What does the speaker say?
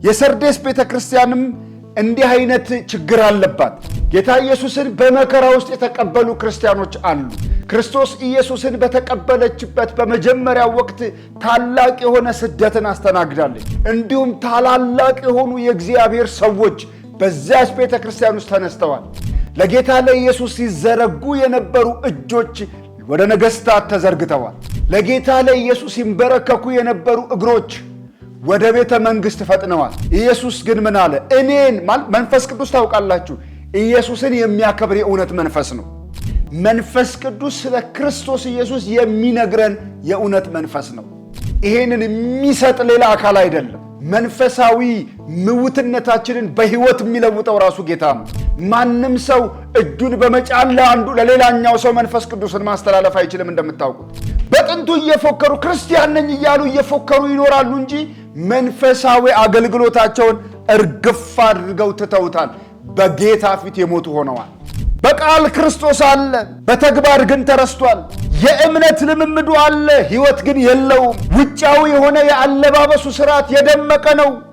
የሰርዴስ ቤተክርስቲያንም እንዲህ አይነት ችግር አለባት። ጌታ ኢየሱስን በመከራ ውስጥ የተቀበሉ ክርስቲያኖች አሉ። ክርስቶስ ኢየሱስን በተቀበለችበት በመጀመሪያው ወቅት ታላቅ የሆነ ስደትን አስተናግዳለች። እንዲሁም ታላላቅ የሆኑ የእግዚአብሔር ሰዎች በዚያች ቤተክርስቲያን ውስጥ ተነስተዋል። ለጌታ ለኢየሱስ ሲዘረጉ የነበሩ እጆች ወደ ነገሥታት ተዘርግተዋል። ለጌታ ለኢየሱስ ሲንበረከኩ የነበሩ እግሮች ወደ ቤተ መንግሥት ፈጥነዋል። ኢየሱስ ግን ምን አለ? እኔን መንፈስ ቅዱስ ታውቃላችሁ፣ ኢየሱስን የሚያከብር የእውነት መንፈስ ነው። መንፈስ ቅዱስ ስለ ክርስቶስ ኢየሱስ የሚነግረን የእውነት መንፈስ ነው። ይሄንን የሚሰጥ ሌላ አካል አይደለም። መንፈሳዊ ምውትነታችንን በሕይወት የሚለውጠው ራሱ ጌታ ነው። ማንም ሰው እጁን በመጫን ለአንዱ ለሌላኛው ሰው መንፈስ ቅዱስን ማስተላለፍ አይችልም። እንደምታውቁት በጥንቱ እየፎከሩ ክርስቲያን ነኝ እያሉ እየፎከሩ ይኖራሉ እንጂ መንፈሳዊ አገልግሎታቸውን እርግፍ አድርገው ትተውታል። በጌታ ፊት የሞቱ ሆነዋል። በቃል ክርስቶስ አለ፣ በተግባር ግን ተረስቷል። የእምነት ልምምዱ አለ፣ ሕይወት ግን የለውም። ውጫዊ የሆነ የአለባበሱ ስርዓት የደመቀ ነው።